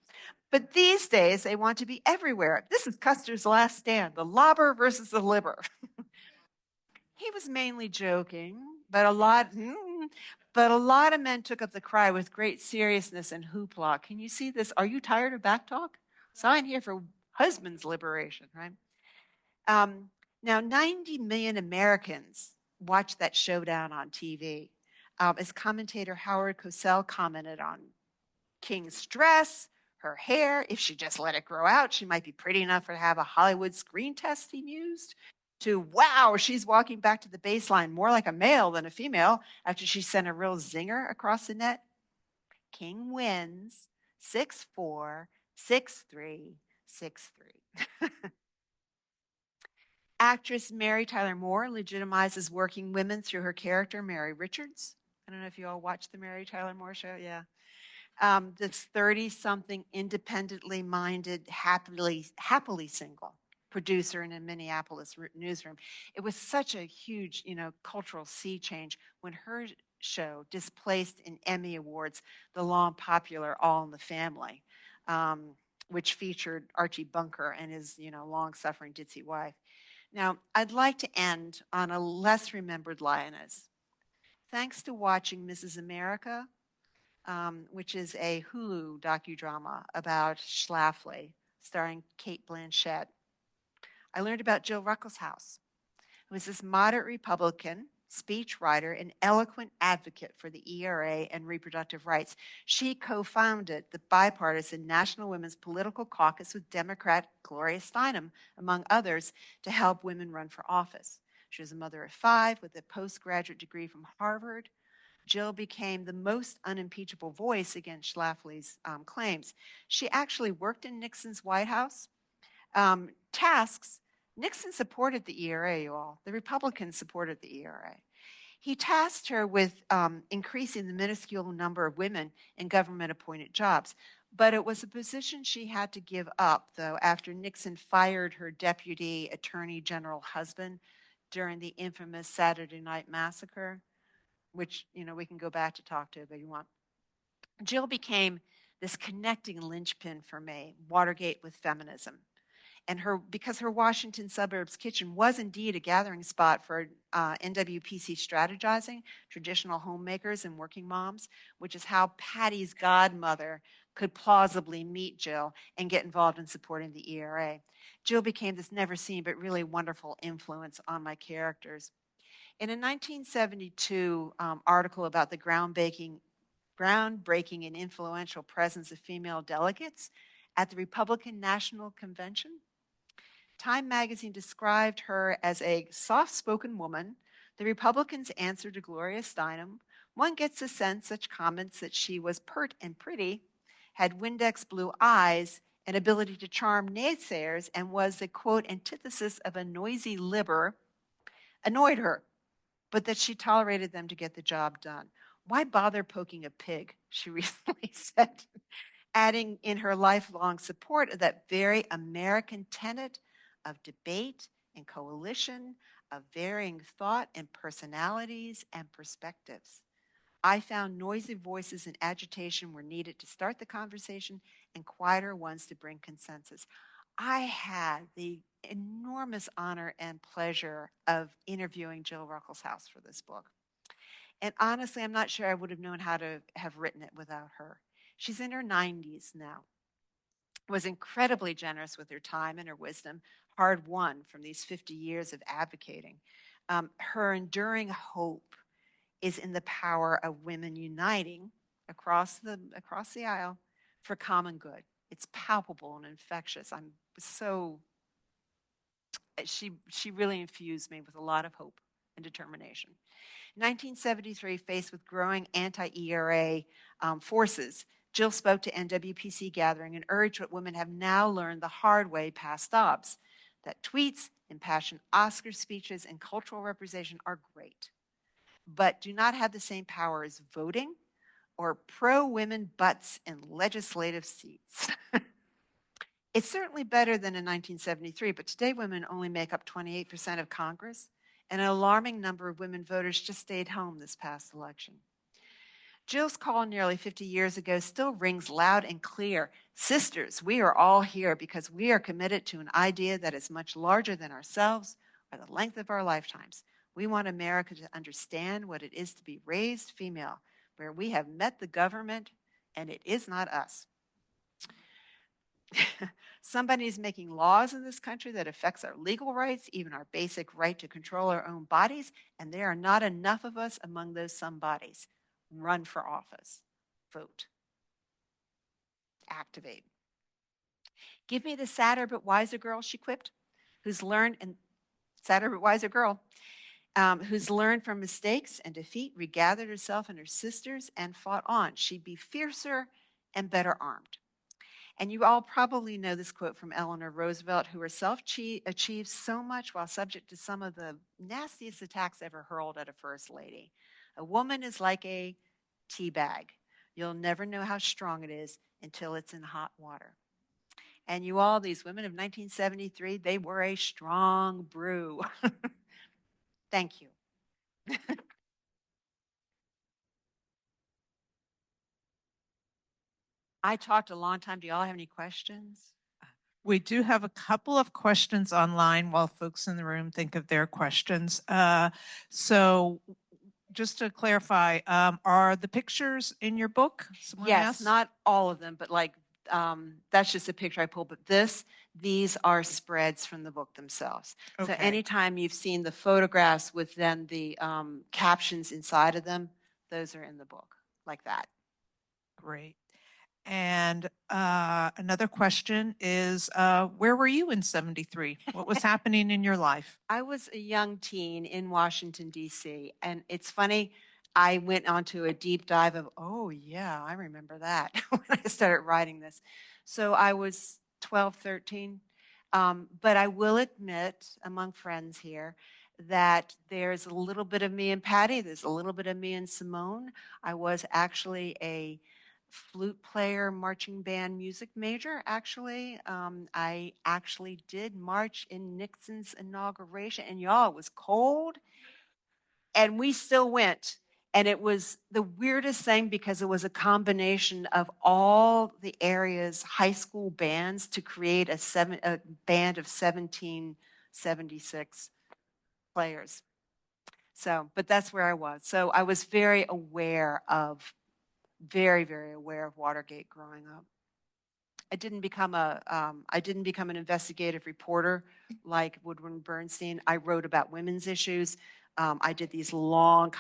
But these days, they want to be everywhere. This is Custer's last stand, the lobber versus the liber. He was mainly joking, but a lot of men took up the cry with great seriousness and hoopla. Can you see this? Are you tired of backtalk? Sign here for husband's liberation, right? Now, 90 million Americans watched that showdown on TV. As commentator Howard Cosell commented on King's dress, her hair, if she just let it grow out, she might be pretty enough to have a Hollywood screen test, he mused, to wow, she's walking back to the baseline more like a male than a female after she sent a real zinger across the net. King wins 6-4, 6-3, 6-3. Actress Mary Tyler Moore legitimizes working women through her character, Mary Richards. I don't know if you all watched the Mary Tyler Moore show. Yeah. This 30-something independently minded, happily single producer in a Minneapolis newsroom. It was such a huge, cultural sea change when her show displaced in Emmy Awards the long popular All in the Family, which featured Archie Bunker and his, long-suffering ditzy wife. Now, I'd like to end on a less remembered lioness. Thanks to watching Mrs. America, which is a Hulu docudrama about Schlafly, starring Cate Blanchett, I learned about Jill Ruckelshaus, who was this moderate Republican, speechwriter, and eloquent advocate for the ERA and reproductive rights. She co-founded the bipartisan National Women's Political Caucus with Democrat Gloria Steinem, among others, to help women run for office. She was a mother of 5 with a postgraduate degree from Harvard. Jill became the most unimpeachable voice against Schlafly's claims. She actually worked in Nixon's White House. Tasks, Nixon supported the ERA, you all. The Republicans supported the ERA. He tasked her with increasing the minuscule number of women in government-appointed jobs. But it was a position she had to give up, though, after Nixon fired her deputy attorney general husband during the infamous Saturday Night Massacre, which, we can go back to talk to if you want. Jill became this connecting linchpin for me, Watergate with feminism. And because her Washington suburbs kitchen was indeed a gathering spot for NWPC strategizing, traditional homemakers and working moms, which is how Patty's godmother could plausibly meet Jill and get involved in supporting the ERA. Jill became this never seen but really wonderful influence on my characters. In a 1972 article about the groundbreaking and influential presence of female delegates at the Republican National Convention, Time magazine described her as a soft-spoken woman. The Republicans' answer to Gloria Steinem, one gets a sense such comments that she was pert and pretty, had Windex blue eyes, an ability to charm naysayers, and was the, quote, antithesis of a noisy liber, annoyed her, but that she tolerated them to get the job done. Why bother poking a pig, she recently said, adding in her lifelong support of that very American tenet of debate and coalition, of varying thought and personalities and perspectives. I found noisy voices and agitation were needed to start the conversation and quieter ones to bring consensus. I had the enormous honor and pleasure of interviewing Jill Ruckelshaus for this book. And honestly, I'm not sure I would have known how to have written it without her. She's in her 90s now. Was incredibly generous with her time and her wisdom, hard won from these 50 years of advocating. Her enduring hope is in the power of women uniting across the aisle for common good. It's palpable and infectious. She really infused me with a lot of hope and determination. In 1973, faced with growing anti-ERA forces, Jill spoke to NWPC gathering and urged what women have now learned the hard way past Dobbs, that tweets, impassioned Oscar speeches, and cultural representation are great, but do not have the same power as voting or pro-women butts in legislative seats. It's certainly better than in 1973, but today women only make up 28% of Congress, and an alarming number of women voters just stayed home this past election. Jill's call nearly 50 years ago still rings loud and clear. Sisters, we are all here because we are committed to an idea that is much larger than ourselves or the length of our lifetimes. We want America to understand what it is to be raised female, where we have met the government and it is not us. Somebody's making laws in this country that affects our legal rights, even our basic right to control our own bodies, and there are not enough of us among those somebodies. Run for office. Vote. Activate. Give me the sadder but wiser girl, she quipped, who's learned, and sadder but wiser girl, who's learned from mistakes and defeat, regathered herself and her sisters, and fought on. She'd be fiercer and better armed. And you all probably know this quote from Eleanor Roosevelt, who herself achieved so much while subject to some of the nastiest attacks ever hurled at a first lady. A woman is like a tea bag. You'll never know how strong it is until it's in hot water. And you all, these women of 1973, they were a strong brew. Thank you. I talked a long time. Do y'all have any questions? We do have a couple of questions online while folks in the room think of their questions. So just to clarify, are the pictures in your book? Someone Yes, asked? not all of them, but like that's just a picture I pulled. But these are spreads from the book themselves. Okay. So anytime you've seen the photographs with then the captions inside of them, those are in the book, like that. Great. And another question is, where were you in 73? What was happening in your life? I was a young teen in Washington, D.C. And it's funny, I went onto a deep dive of, oh, yeah, I remember that when I started writing this. So I was 12, 13. But I will admit, among friends here, that there's a little bit of me and Patty, there's a little bit of me and Simone. I was actually a flute player, marching band music major, actually. I actually did march in Nixon's inauguration, and y'all, it was cold, and we still went. And it was the weirdest thing because it was a combination of all the area's high school bands to create a band of 1776 players. So, but that's where I was. So I was very, very aware of Watergate growing up. I didn't become an investigative reporter like Woodward Bernstein. I wrote about women's issues. I did these long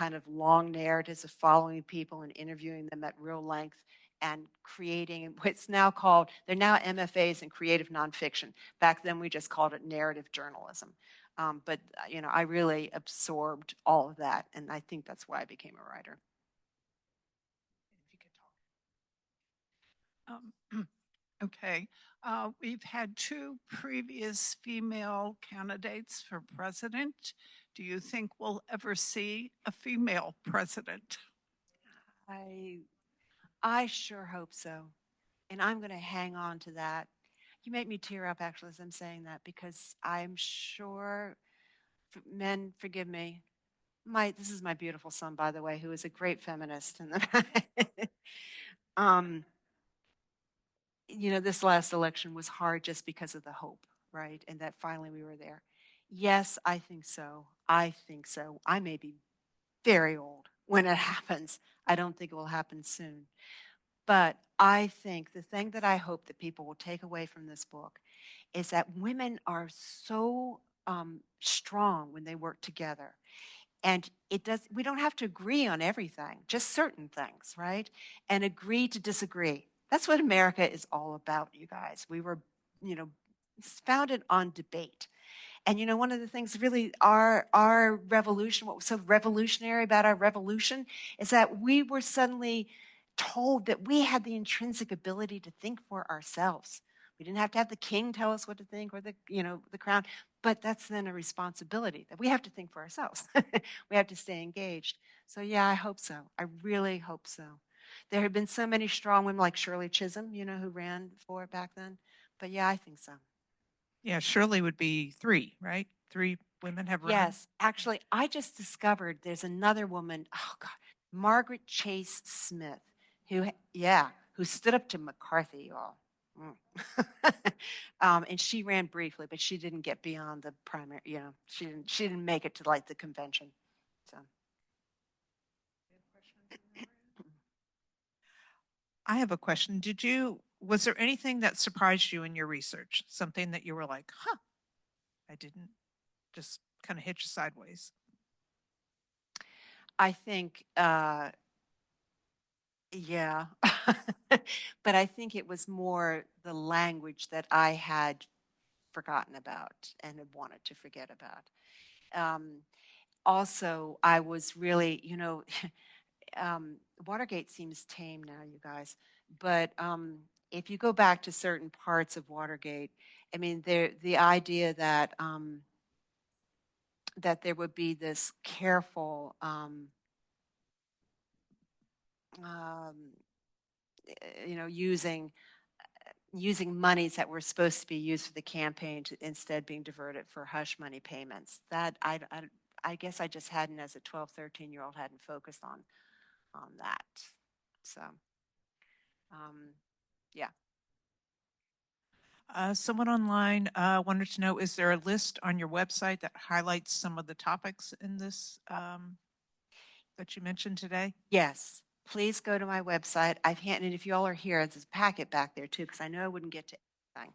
narratives of following people and interviewing them at real length and creating what's now called, they're now MFAs in creative nonfiction. Back then we just called it narrative journalism. But I really absorbed all of that, and I think that's why I became a writer. Okay. We've had two previous female candidates for president. Do you think we'll ever see a female president? I sure hope so. And I'm going to hang on to that. You make me tear up actually as I'm saying that, because I'm sure, men, forgive me. This is my beautiful son, by the way, who is a great feminist. This last election was hard just because of the hope, right? And that finally we were there. Yes, I think so. I think so. I may be very old when it happens. I don't think it will happen soon. But I think the thing that I hope that people will take away from this book is that women are so strong when they work together. And we don't have to agree on everything, just certain things, right? And agree to disagree. That's what America is all about, you guys. We were, founded on debate. And one of the things really our revolution, what was so revolutionary about our revolution is that we were suddenly told that we had the intrinsic ability to think for ourselves. We didn't have to have the king tell us what to think or the crown, but that's then a responsibility that we have to think for ourselves. We have to stay engaged. So yeah, I hope so. I really hope so. There have been so many strong women like Shirley Chisholm, who ran for it back then. But yeah, I think so. Yeah, Shirley would be 3, right? 3 women have run. Yes, actually, I just discovered there's another woman, oh God, Margaret Chase Smith, who stood up to McCarthy, y'all. And she ran briefly, but she didn't get beyond the primary, she didn't make it to like the convention. So I have a question. Was there anything that surprised you in your research? Something that you were like, huh, I didn't, just kind of hit you sideways? I think, yeah, but I think it was more the language that I had forgotten about and had wanted to forget about. Um, Also, I was really, Watergate seems tame now, you guys, but if you go back to certain parts of Watergate, I mean, the idea that that there would be this careful, um, using monies that were supposed to be used for the campaign to instead being diverted for hush money payments. That I guess I just hadn't, as a 12, 13-year-old, hadn't focused on that. So, um, yeah. Someone online wanted to know, is there a list on your website that highlights some of the topics in this that you mentioned today? Yes. Please go to my website. I've handed, if you all are here, there's a packet back there too, because I know I wouldn't get to everything.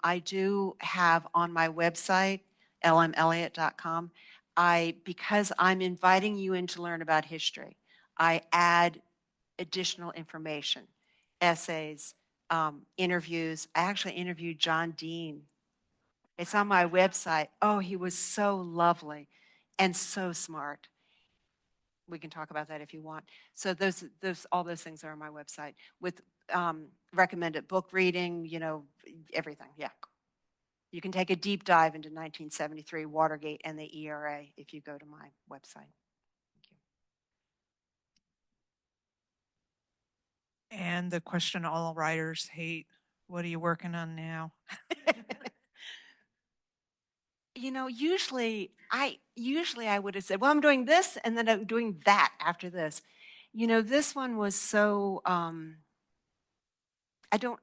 I do have on my website, lmelliott.com, because I'm inviting you in to learn about history, I add additional information, essays, interviews. I actually interviewed John Dean. It's on my website. Oh, he was so lovely and so smart. We can talk about that if you want. So all those things are on my website with recommended book reading, everything. Yeah. You can take a deep dive into 1973 Watergate and the ERA if you go to my website. Thank And the question all writers hate, what are you working on now? Usually I would have said, well, I'm doing this and then I'm doing that after this. This one was so I don't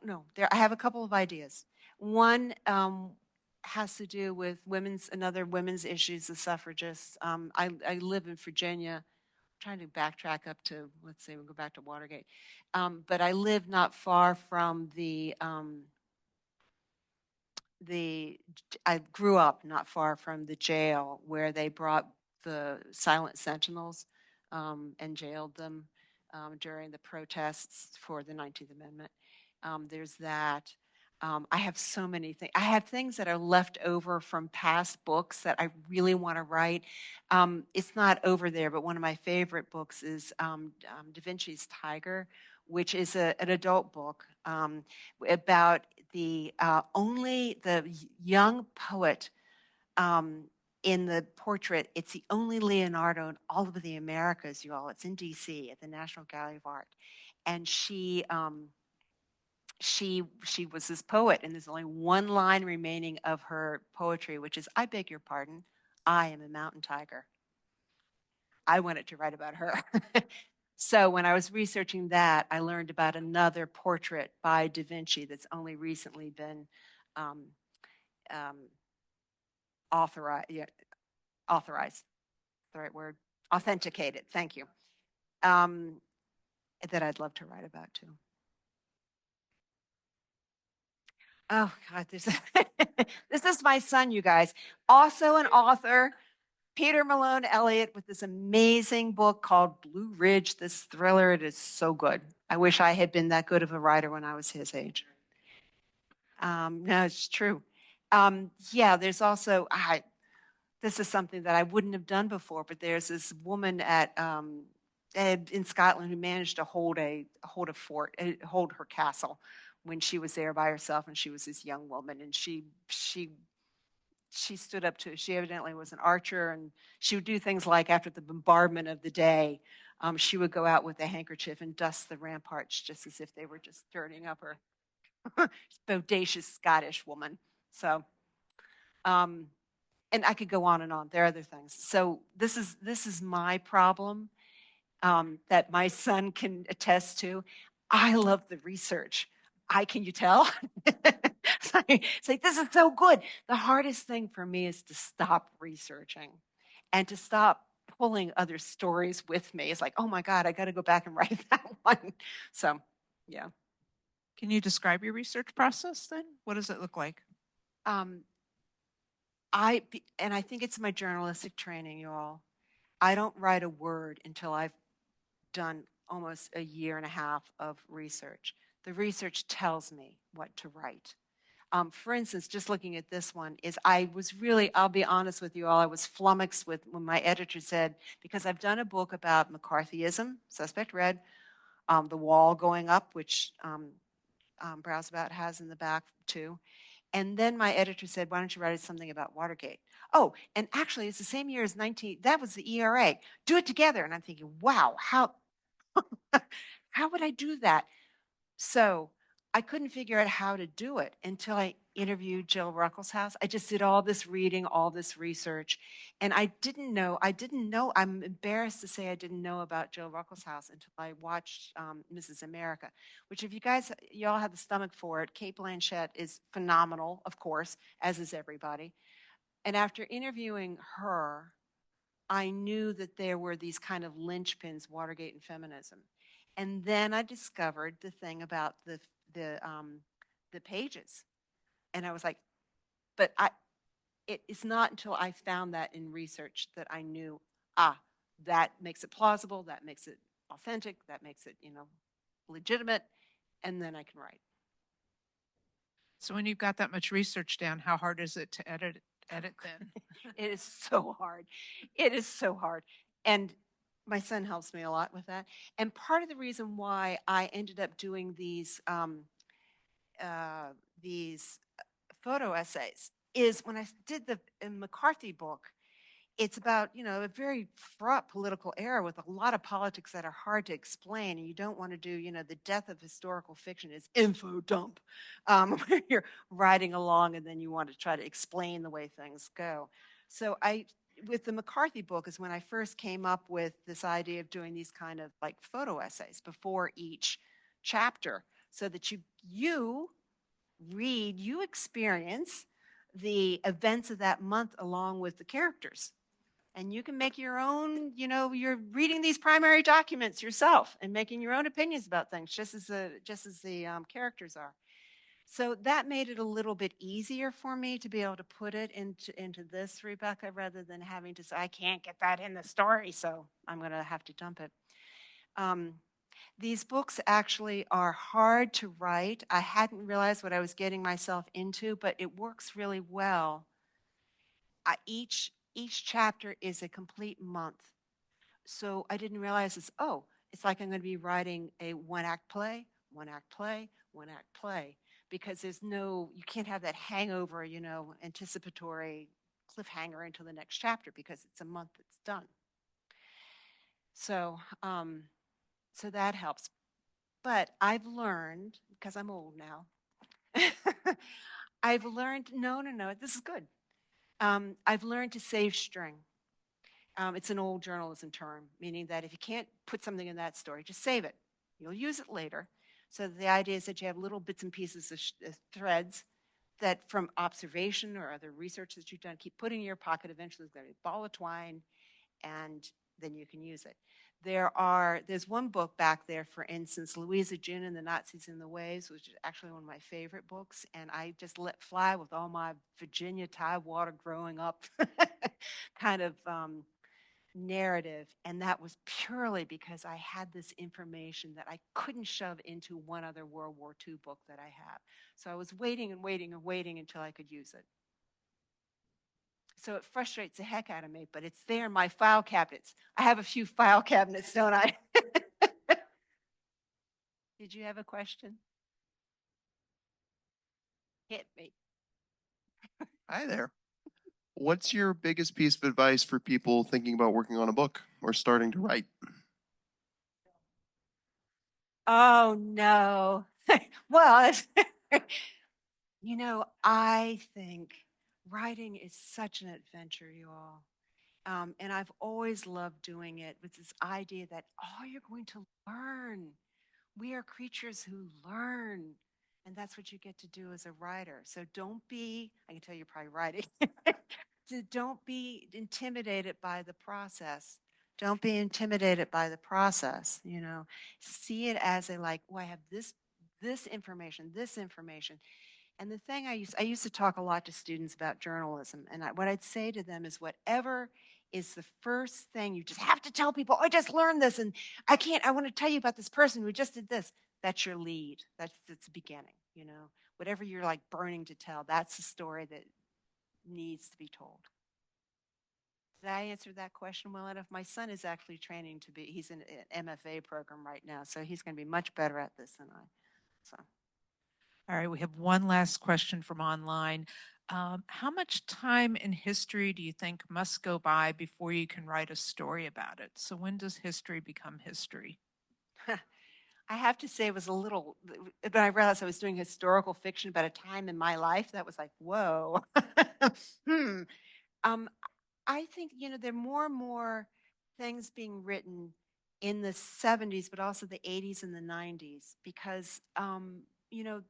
know. I have a couple of ideas. One has to do with another women's issues, the suffragists. I live in Virginia. I'm trying to backtrack up to, let's say, we'll go back to Watergate. But I live not far from I grew up not far from the jail where they brought the silent sentinels and jailed them during the protests for the 19th Amendment. There's that. I have so many things. I have things that are left over from past books that I really want to write. It's not over there, but one of my favorite books is Da Vinci's Tiger, which is an adult book about the young poet in the portrait. It's the only Leonardo in all of the Americas, you all. It's in DC at the National Gallery of Art. And she was this poet, and there's only one line remaining of her poetry, which is, I beg your pardon, I am a mountain tiger. I wanted to write about her. So when I was researching that, I learned about another portrait by Da Vinci that's only recently been um, um, authorized. Yeah, authorized, the right word, authenticated. Thank you. That I'd love to write about too. Oh God, this is my son, you guys. Also an author, Peter Malone Elliott, with this amazing book called Blue Ridge, this thriller. It is so good. I wish I had been that good of a writer when I was his age. No, it's true. Yeah, there's also, this is something that I wouldn't have done before, but there's this woman in Scotland who managed to hold a fort, hold her castle when she was there by herself, and she was this young woman, and she stood up to, she evidently was an archer, and she would do things like after the bombardment of the day, she would go out with a handkerchief and dust the ramparts just as if they were just dirtying up her. Bodacious Scottish woman. So, and I could go on and on. There are other things. So this is my problem that my son can attest to. I love the research. Can you tell? It's like, this is so good. The hardest thing for me is to stop researching and to stop pulling other stories with me. It's like, oh my God, I got to go back and write that one. So, yeah. Can you describe your research process then? What does it look like? And I think it's my journalistic training, you all. I don't write a word until I've done almost a year and a half of research. The research tells me what to write. For instance, just looking at this one is I was really, I'll be honest with you all, I was flummoxed with when my editor said, because I've done a book about McCarthyism, Suspect Red, the wall going up, which Browse About has in the back too. And then my editor said, why don't you write something about Watergate? Oh, and actually it's the same year as that was the ERA. Do it together. And I'm thinking, wow, how would I do that? So I couldn't figure out how to do it until I interviewed Jill Ruckelshaus. I just did all this reading, all this research, and I didn't know, I'm embarrassed to say I didn't know about Jill Ruckelshaus until I watched Mrs. America, which if y'all have the stomach for it, Cate Blanchett is phenomenal, of course, as is everybody. And after interviewing her, I knew that there were these kind of linchpins, Watergate and feminism. And then I discovered the thing about the pages. And I was like, but it's not until I found that in research that I knew, that makes it plausible, that makes it authentic, that makes it, legitimate, and then I can write. So when you've got that much research down, how hard is it to edit then? It is so hard. It is so hard. And my son helps me a lot with that. And part of the reason why I ended up doing these photo essays is when I did the McCarthy book, it's about, a very fraught political era with a lot of politics that are hard to explain. And you don't want to do, the death of historical fiction is info dump, where you're riding along and then you want to try to explain the way things go. So with the McCarthy book is when I first came up with this idea of doing these kind of like photo essays before each chapter so that you read, you experience the events of that month along with the characters. And you can make your own, you're reading these primary documents yourself and making your own opinions about things, just as the characters are. So that made it a little bit easier for me to be able to put it into this, Rebecca, rather than having to say, I can't get that in the story, so I'm going to have to dump it. These books actually are hard to write. I hadn't realized what I was getting myself into, but it works really well. Each chapter is a complete month. So I didn't realize it's like I'm going to be writing a one-act play, one-act play, one-act play, because you can't have that hangover, anticipatory cliffhanger until the next chapter because it's a month that's done. So, so that helps. But I've learned, because I'm old now, I've learned, no, this is good. I've learned to save string. It's an old journalism term, meaning that if you can't put something in that story, just save it. You'll use it later. So the idea is that you have little bits and pieces of threads that from observation or other research that you've done, keep putting in your pocket. Eventually there's going to be a ball of twine, and then you can use it. There's one book back there, for instance, Louisa June and the Nazis in the Waves, which is actually one of my favorite books, and I just let fly with all my Virginia Tidewater growing up kind of narrative, and that was purely because I had this information that I couldn't shove into one other World War II book that I have. So I was waiting and waiting and waiting until I could use it. So it frustrates the heck out of me, but it's there in my file cabinets. I have a few file cabinets, don't I? Did you have a question? Hit me. Hi there. What's your biggest piece of advice for people thinking about working on a book or starting to write? Oh, no. Well, I think writing is such an adventure, you all. And I've always loved doing it with this idea that you're going to learn. We are creatures who learn. And that's what you get to do as a writer. So I can tell you're probably writing, don't be intimidated by the process. Don't be intimidated by the process, See it as I have this this information, this information. And the thing I used to talk a lot to students about journalism, and what I'd say to them is whatever is the first thing you just have to tell people, I just learned this, and I want to tell you about this person who just did this. That's your lead. That's the beginning, you know. Whatever you're like burning to tell, that's the story that needs to be told. Did I answer that question well enough? My son is actually training to be, he's in an MFA program right now, so he's going to be much better at this than I. So. All right, we have one last question from online. How much time in history do you think must go by before you can write a story about it? So when does history become history? I have to say it was a little, but I realized I was doing historical fiction about a time in my life that was like, whoa. I think, you know, there are more and more things being written in the 70s, but also the 80s and the 90s, because, you know,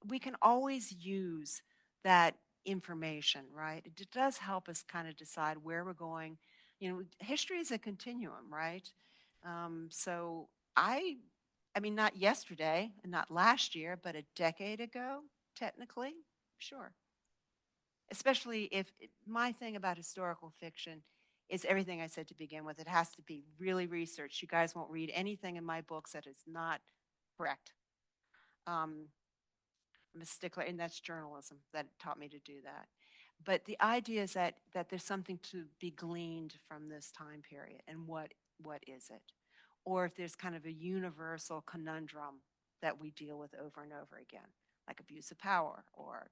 we can always use that information, right? It does help us kind of decide where we're going. You know, history is a continuum, right? So I mean, not yesterday and not last year, but a decade ago, technically, sure. Especially if my thing about historical fiction is everything I said to begin with. It has to be really researched. You guys won't read anything in my books that is not correct. I'm a stickler, and that's journalism that taught me to do that. But the idea is that there's something to be gleaned from this time period, and what is it? Or if there's kind of a universal conundrum that we deal with over and over again, like abuse of power, or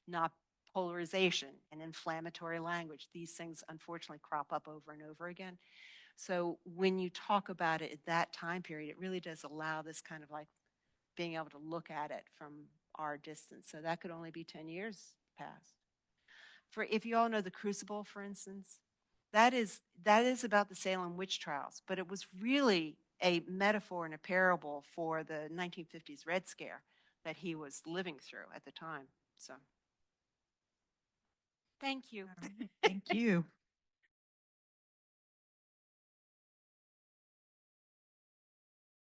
not polarization and inflammatory language. These things unfortunately crop up over and over again. So when you talk about it at that time period, it really does allow this kind of like being able to look at it from our distance. So that could only be 10 years past. For if you all know the Crucible, for instance, that is about the Salem witch trials, but it was really a metaphor and a parable for the 1950s Red Scare that he was living through at the time. So thank you. Thank you.